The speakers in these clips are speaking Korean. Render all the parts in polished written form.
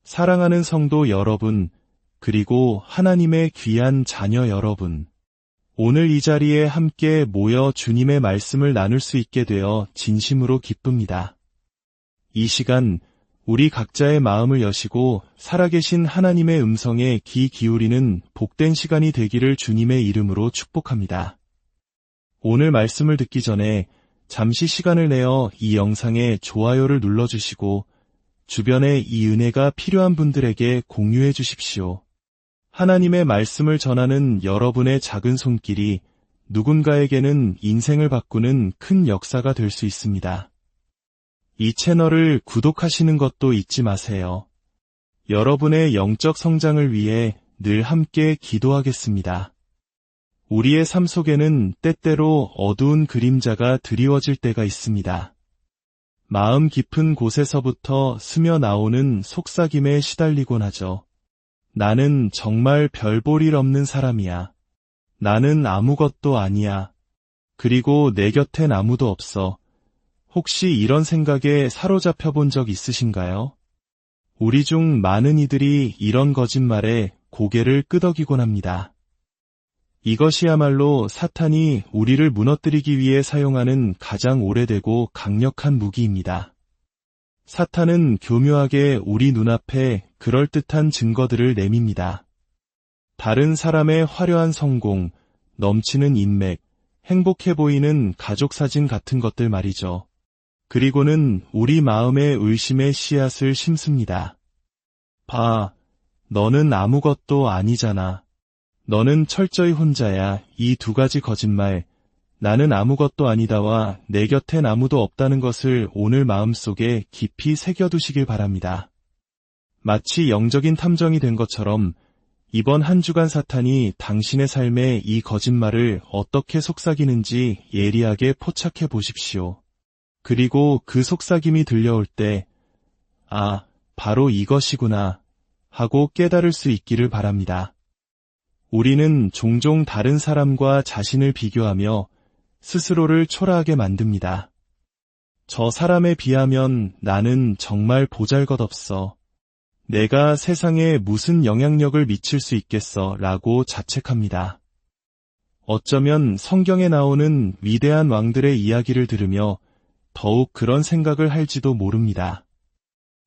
사랑하는 성도 여러분, 그리고 하나님의 귀한 자녀 여러분. 오늘 이 자리에 함께 모여 주님의 말씀을 나눌 수 있게 되어 진심으로 기쁩니다. 이 시간 우리 각자의 마음을 여시고 살아계신 하나님의 음성에 귀 기울이는 복된 시간이 되기를 주님의 이름으로 축복합니다. 오늘 말씀을 듣기 전에 잠시 시간을 내어 이 영상에 좋아요를 눌러주시고 주변에 이 은혜가 필요한 분들에게 공유해 주십시오. 하나님의 말씀을 전하는 여러분의 작은 손길이 누군가에게는 인생을 바꾸는 큰 역사가 될 수 있습니다. 이 채널을 구독하시는 것도 잊지 마세요. 여러분의 영적 성장을 위해 늘 함께 기도하겠습니다. 우리의 삶 속에는 때때로 어두운 그림자가 드리워질 때가 있습니다. 마음 깊은 곳에서부터 스며 나오는 속삭임에 시달리곤 하죠. 나는 정말 별 볼 일 없는 사람이야. 나는 아무것도 아니야. 그리고 내 곁엔 아무도 없어. 혹시 이런 생각에 사로잡혀 본 적 있으신가요? 우리 중 많은 이들이 이런 거짓말에 고개를 끄덕이곤 합니다. 이것이야말로 사탄이 우리를 무너뜨리기 위해 사용하는 가장 오래되고 강력한 무기입니다. 사탄은 교묘하게 우리 눈앞에 그럴듯한 증거들을 내밉니다. 다른 사람의 화려한 성공, 넘치는 인맥, 행복해 보이는 가족 사진 같은 것들 말이죠. 그리고는 우리 마음에 의심의 씨앗을 심습니다. 봐, 너는 아무것도 아니잖아. 너는 철저히 혼자야. 이 두 가지 거짓말, 나는 아무것도 아니다와 내 곁엔 아무도 없다는 것을 오늘 마음속에 깊이 새겨두시길 바랍니다. 마치 영적인 탐정이 된 것처럼 이번 한 주간 사탄이 당신의 삶에 이 거짓말을 어떻게 속삭이는지 예리하게 포착해 보십시오. 그리고 그 속삭임이 들려올 때, 아, 바로 이것이구나 하고 깨달을 수 있기를 바랍니다. 우리는 종종 다른 사람과 자신을 비교하며 스스로를 초라하게 만듭니다. 저 사람에 비하면 나는 정말 보잘것없어. 내가 세상에 무슨 영향력을 미칠 수 있겠어 라고 자책합니다. 어쩌면 성경에 나오는 위대한 왕들의 이야기를 들으며 더욱 그런 생각을 할지도 모릅니다.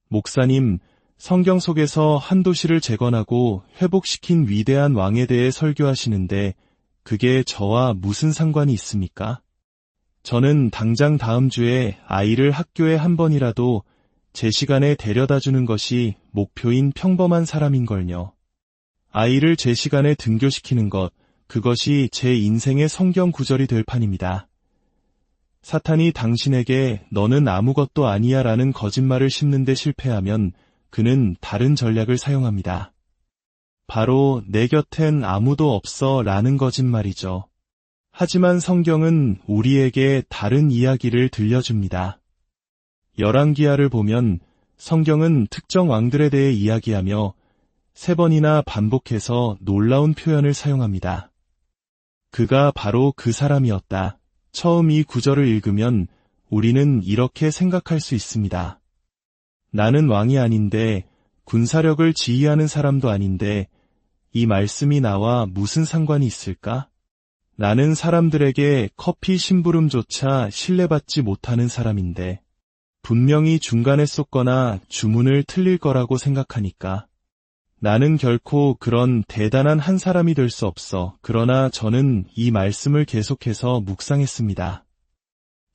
목사님, 성경 속에서 한 도시를 재건하고 회복시킨 위대한 왕에 대해 설교하시는데 그게 저와 무슨 상관이 있습니까? 저는 당장 다음 주에 아이를 학교에 한 번이라도 제 시간에 데려다주는 것이 목표인 평범한 사람인걸요. 아이를 제 시간에 등교시키는 것, 그것이 제 인생의 성경 구절이 될 판입니다. 사탄이 당신에게 너는 아무것도 아니야 라는 거짓말을 심는데 실패하면 그는 다른 전략을 사용합니다. 바로 내 곁엔 아무도 없어 라는 거짓말이죠. 하지만 성경은 우리에게 다른 이야기를 들려줍니다. 열왕기하를 보면 성경은 특정 왕들에 대해 이야기하며 3번이나 반복해서 놀라운 표현을 사용합니다. 그가 바로 그 사람이었다. 처음 이 구절을 읽으면 우리는 이렇게 생각할 수 있습니다. 나는 왕이 아닌데 군사력을 지휘하는 사람도 아닌데 이 말씀이 나와 무슨 상관이 있을까? 나는 사람들에게 커피 심부름조차 신뢰받지 못하는 사람인데 분명히 중간에 쏟거나 주문을 틀릴 거라고 생각하니까 나는 결코 그런 대단한 한 사람이 될 수 없어. 그러나 저는 이 말씀을 계속해서 묵상했습니다.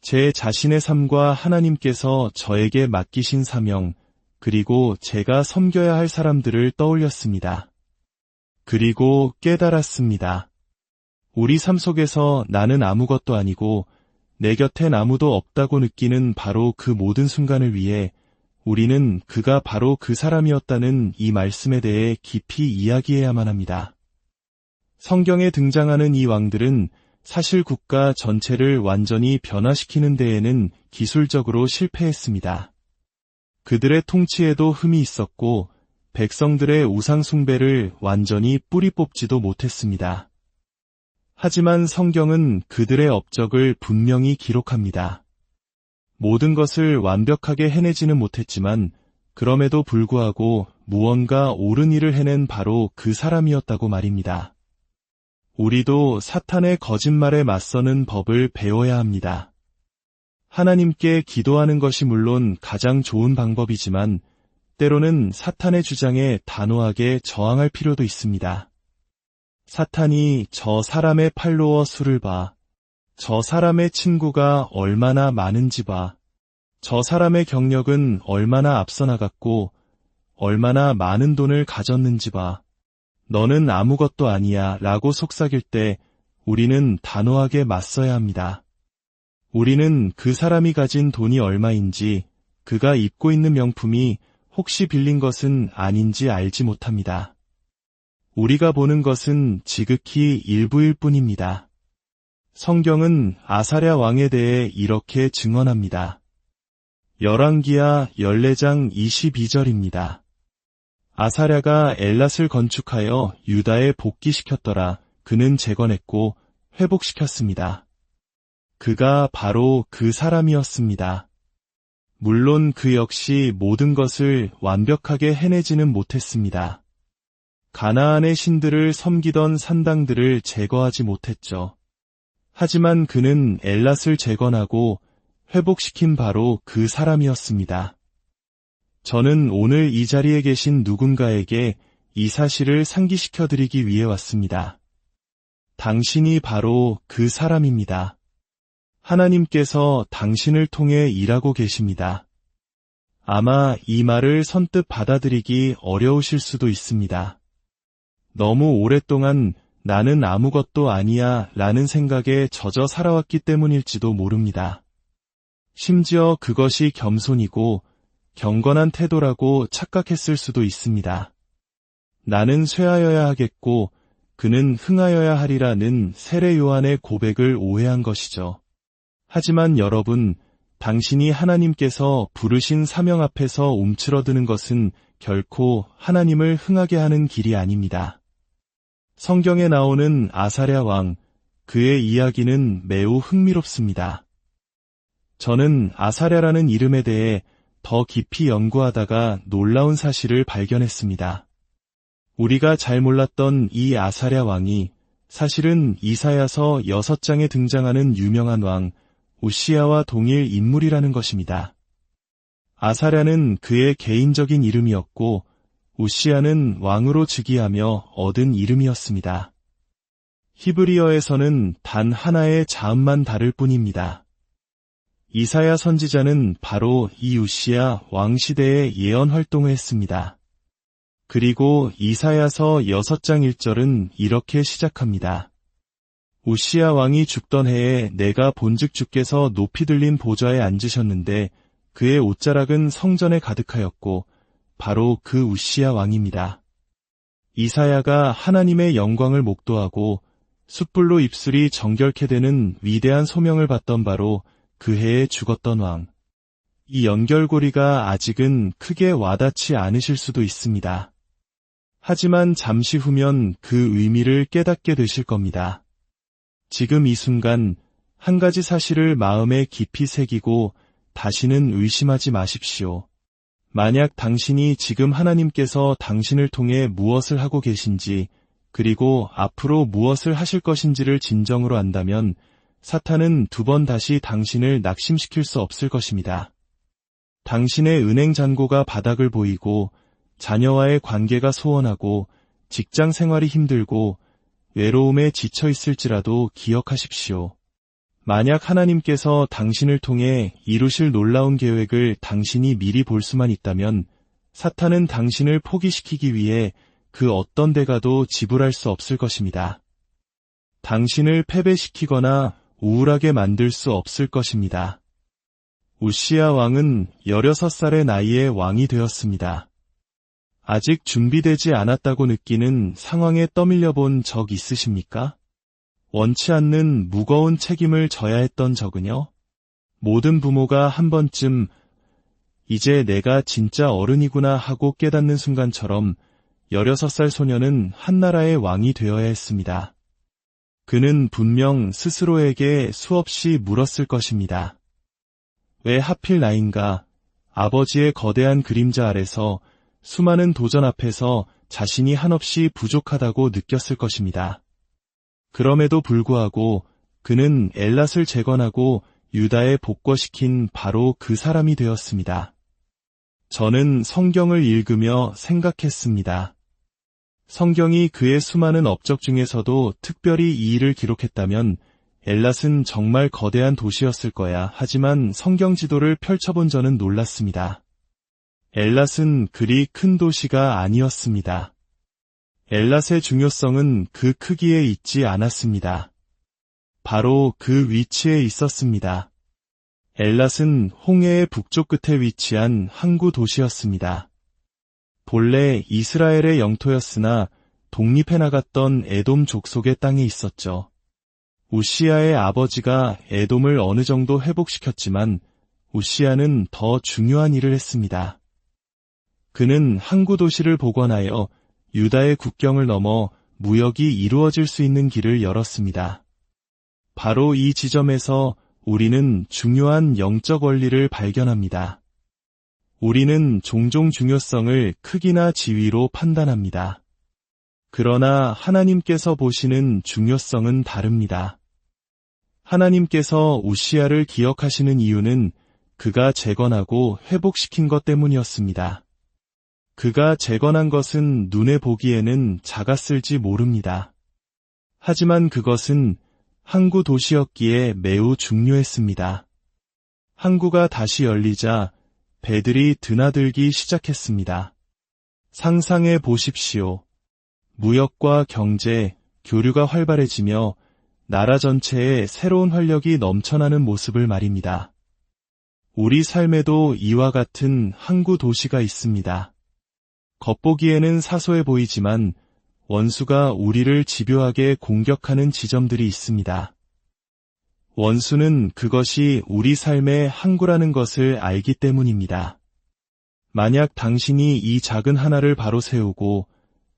제 자신의 삶과 하나님께서 저에게 맡기신 사명, 그리고 제가 섬겨야 할 사람들을 떠올렸습니다. 그리고 깨달았습니다. 우리 삶 속에서 나는 아무것도 아니고 내 곁엔 아무도 없다고 느끼는 바로 그 모든 순간을 위해 우리는 그가 바로 그 사람이었다는 이 말씀에 대해 깊이 이야기해야만 합니다. 성경에 등장하는 이 왕들은 사실 국가 전체를 완전히 변화시키는 데에는 기술적으로 실패했습니다. 그들의 통치에도 흠이 있었고 백성들의 우상 숭배를 완전히 뿌리 뽑지도 못했습니다. 하지만 성경은 그들의 업적을 분명히 기록합니다. 모든 것을 완벽하게 해내지는 못했지만 그럼에도 불구하고 무언가 옳은 일을 해낸 바로 그 사람이었다고 말입니다. 우리도 사탄의 거짓말에 맞서는 법을 배워야 합니다. 하나님께 기도하는 것이 물론 가장 좋은 방법이지만 때로는 사탄의 주장에 단호하게 저항할 필요도 있습니다. 사탄이 저 사람의 팔로워 수를 봐, 저 사람의 친구가 얼마나 많은지 봐, 저 사람의 경력은 얼마나 앞서 나갔고 얼마나 많은 돈을 가졌는지 봐, 너는 아무것도 아니야 라고 속삭일 때 우리는 단호하게 맞서야 합니다. 우리는 그 사람이 가진 돈이 얼마인지, 그가 입고 있는 명품이 혹시 빌린 것은 아닌지 알지 못합니다. 우리가 보는 것은 지극히 일부일 뿐입니다. 성경은 아사랴 왕에 대해 이렇게 증언합니다. 열왕기하 14장 22절입니다. 아사랴가 엘랏을 건축하여 유다에 복귀시켰더라. 그는 재건했고 회복시켰습니다. 그가 바로 그 사람이었습니다. 물론 그 역시 모든 것을 완벽하게 해내지는 못했습니다. 가나안의 신들을 섬기던 산당들을 제거하지 못했죠. 하지만 그는 엘랏을 재건하고 회복시킨 바로 그 사람이었습니다. 저는 오늘 이 자리에 계신 누군가에게 이 사실을 상기시켜드리기 위해 왔습니다. 당신이 바로 그 사람입니다. 하나님께서 당신을 통해 일하고 계십니다. 아마 이 말을 선뜻 받아들이기 어려우실 수도 있습니다. 너무 오랫동안 나는 아무것도 아니야 라는 생각에 젖어 살아왔기 때문일지도 모릅니다. 심지어 그것이 겸손이고 경건한 태도라고 착각했을 수도 있습니다. 나는 쇠하여야 하겠고 그는 흥하여야 하리라는 세례 요한의 고백을 오해한 것이죠. 하지만 여러분, 당신이 하나님께서 부르신 사명 앞에서 움츠러드는 것은 결코 하나님을 흥하게 하는 길이 아닙니다. 성경에 나오는 아사랴 왕, 그의 이야기는 매우 흥미롭습니다. 저는 아사랴라는 이름에 대해 더 깊이 연구하다가 놀라운 사실을 발견했습니다. 우리가 잘 몰랐던 이 아사랴 왕이 사실은 이사야서 6장에 등장하는 유명한 왕 우시야와 동일 인물이라는 것입니다. 아사랴는 그의 개인적인 이름이었고 우시야는 왕으로 즉위하며 얻은 이름이었습니다. 히브리어에서는 단 하나의 자음만 다를 뿐입니다. 이사야 선지자는 바로 이 우시야 왕 시대에 예언 활동을 했습니다. 그리고 이사야서 6장 1절은 이렇게 시작합니다. 우시야 왕이 죽던 해에 내가 본즉 주께서 높이 들린 보좌에 앉으셨는데 그의 옷자락은 성전에 가득하였고 바로 그 우시야 왕입니다. 이사야가 하나님의 영광을 목도하고 숯불로 입술이 정결케 되는 위대한 소명을 받던 바로 그 해에 죽었던 왕. 이 연결고리가 아직은 크게 와닿지 않으실 수도 있습니다. 하지만 잠시 후면 그 의미를 깨닫게 되실 겁니다. 지금 이 순간 한 가지 사실을 마음에 깊이 새기고 다시는 의심하지 마십시오. 만약 당신이 지금 하나님께서 당신을 통해 무엇을 하고 계신지 그리고 앞으로 무엇을 하실 것인지를 진정으로 안다면 사탄은 2번 다시 당신을 낙심시킬 수 없을 것입니다. 당신의 은행 잔고가 바닥을 보이고 자녀와의 관계가 소원하고 직장 생활이 힘들고 외로움에 지쳐 있을지라도 기억하십시오. 만약 하나님께서 당신을 통해 이루실 놀라운 계획을 당신이 미리 볼 수만 있다면 사탄은 당신을 포기시키기 위해 그 어떤 대가도 지불할 수 없을 것입니다. 당신을 패배시키거나 우울하게 만들 수 없을 것입니다. 우시야 왕은 16살의 나이에 왕이 되었습니다. 아직 준비되지 않았다고 느끼는 상황에 떠밀려 본 적 있으십니까? 원치 않는 무거운 책임을 져야 했던 적은요? 모든 부모가 한 번쯤 이제 내가 진짜 어른이구나 하고 깨닫는 순간처럼 16살 소녀는 한 나라의 왕이 되어야 했습니다. 그는 분명 스스로에게 수없이 물었을 것입니다. 왜 하필 나인가? 아버지의 거대한 그림자 아래서 수많은 도전 앞에서 자신이 한없이 부족하다고 느꼈을 것입니다. 그럼에도 불구하고 그는 엘랏을 재건하고 유다에 복권시킨 바로 그 사람이 되었습니다. 저는 성경을 읽으며 생각했습니다. 성경이 그의 수많은 업적 중에서도 특별히 이 일을 기록했다면 엘랏은 정말 거대한 도시였을 거야. 하지만 성경 지도를 펼쳐본 저는 놀랐습니다. 엘랏은 그리 큰 도시가 아니었습니다. 엘랏의 중요성은 그 크기에 있지 않았습니다. 바로 그 위치에 있었습니다. 엘랏은 홍해의 북쪽 끝에 위치한 항구 도시였습니다. 본래 이스라엘의 영토였으나 독립해 나갔던 에돔 족속의 땅에 있었죠. 우시야의 아버지가 에돔을 어느 정도 회복시켰지만 우시야는 더 중요한 일을 했습니다. 그는 항구 도시를 복원하여 유다의 국경을 넘어 무역이 이루어질 수 있는 길을 열었습니다. 바로 이 지점에서 우리는 중요한 영적 원리를 발견합니다. 우리는 종종 중요성을 크기나 지위로 판단합니다. 그러나 하나님께서 보시는 중요성은 다릅니다. 하나님께서 우시야를 기억하시는 이유는 그가 재건하고 회복시킨 것 때문이었습니다. 그가 재건한 것은 눈에 보기에는 작았을지 모릅니다. 하지만 그것은 항구 도시였기에 매우 중요했습니다. 항구가 다시 열리자 배들이 드나들기 시작했습니다. 상상해 보십시오. 무역과 경제, 교류가 활발해지며 나라 전체에 새로운 활력이 넘쳐나는 모습을 말입니다. 우리 삶에도 이와 같은 항구 도시가 있습니다. 겉보기에는 사소해 보이지만 원수가 우리를 집요하게 공격하는 지점들이 있습니다. 원수는 그것이 우리 삶의 항구라는 것을 알기 때문입니다. 만약 당신이 이 작은 하나를 바로 세우고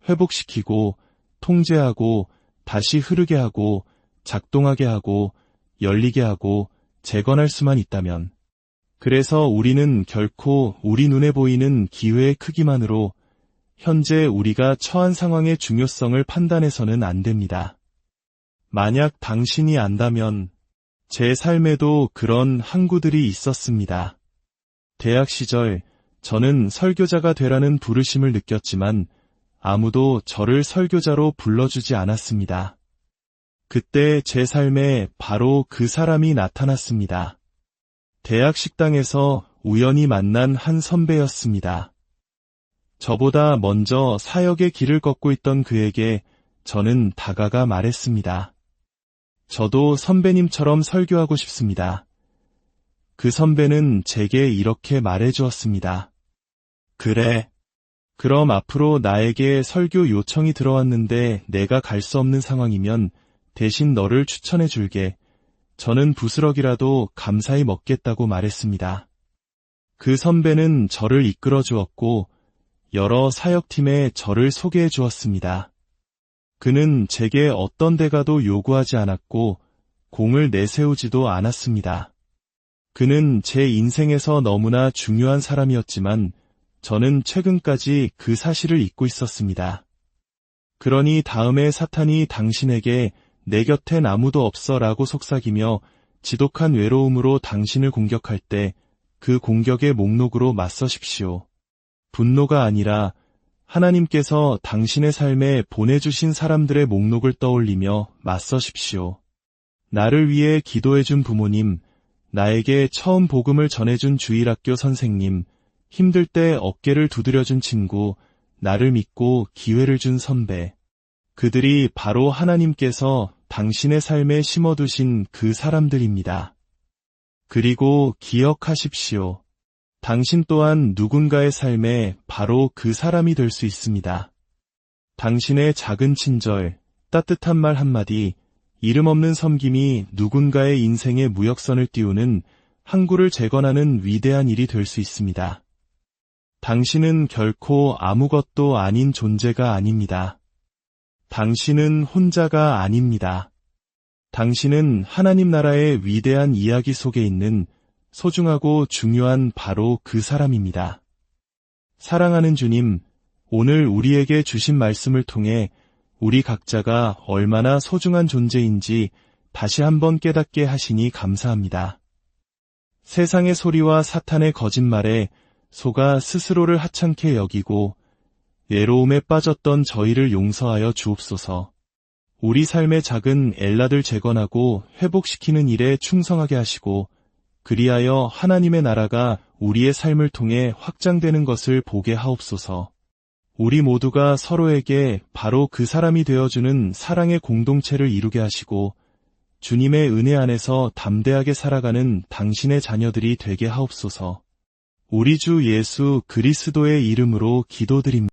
회복시키고 통제하고 다시 흐르게 하고 작동하게 하고 열리게 하고 재건할 수만 있다면, 그래서 우리는 결코 우리 눈에 보이는 기회의 크기만으로 현재 우리가 처한 상황의 중요성을 판단해서는 안 됩니다. 만약 당신이 안다면 제 삶에도 그런 항구들이 있었습니다. 대학 시절 저는 설교자가 되라는 부르심을 느꼈지만 아무도 저를 설교자로 불러주지 않았습니다. 그때 제 삶에 바로 그 사람이 나타났습니다. 대학 식당에서 우연히 만난 한 선배였습니다. 저보다 먼저 사역의 길을 걷고 있던 그에게 저는 다가가 말했습니다. 저도 선배님처럼 설교하고 싶습니다. 그 선배는 제게 이렇게 말해주었습니다. 그래. 그럼 앞으로 나에게 설교 요청이 들어왔는데 내가 갈 수 없는 상황이면 대신 너를 추천해 줄게. 저는 부스럭이라도 감사히 먹겠다고 말했습니다. 그 선배는 저를 이끌어 주었고 여러 사역팀에 저를 소개해 주었습니다. 그는 제게 어떤 대가도 요구하지 않았고 공을 내세우지도 않았습니다. 그는 제 인생에서 너무나 중요한 사람이었지만 저는 최근까지 그 사실을 잊고 있었습니다. 그러니 다음에 사탄이 당신에게 내 곁엔 아무도 없어 라고 속삭이며 지독한 외로움으로 당신을 공격할 때 그 공격의 목록으로 맞서십시오. 분노가 아니라 하나님께서 당신의 삶에 보내주신 사람들의 목록을 떠올리며 맞서십시오. 나를 위해 기도해준 부모님, 나에게 처음 복음을 전해준 주일학교 선생님, 힘들 때 어깨를 두드려준 친구, 나를 믿고 기회를 준 선배. 그들이 바로 하나님께서 당신의 삶에 심어두신 그 사람들입니다. 그리고 기억하십시오. 당신 또한 누군가의 삶에 바로 그 사람이 될 수 있습니다. 당신의 작은 친절, 따뜻한 말 한마디, 이름 없는 섬김이 누군가의 인생의 무역선을 띄우는 항구를 재건하는 위대한 일이 될 수 있습니다. 당신은 결코 아무것도 아닌 존재가 아닙니다. 당신은 혼자가 아닙니다. 당신은 하나님 나라의 위대한 이야기 속에 있는 소중하고 중요한 바로 그 사람입니다. 사랑하는 주님, 오늘 우리에게 주신 말씀을 통해 우리 각자가 얼마나 소중한 존재인지 다시 한번 깨닫게 하시니 감사합니다. 세상의 소리와 사탄의 거짓말에 속아 스스로를 하찮게 여기고 외로움에 빠졌던 저희를 용서하여 주옵소서. 우리 삶의 작은 엘라들 재건하고 회복시키는 일에 충성하게 하시고 그리하여 하나님의 나라가 우리의 삶을 통해 확장되는 것을 보게 하옵소서. 우리 모두가 서로에게 바로 그 사람이 되어주는 사랑의 공동체를 이루게 하시고 주님의 은혜 안에서 담대하게 살아가는 당신의 자녀들이 되게 하옵소서. 우리 주 예수 그리스도의 이름으로 기도드립니다.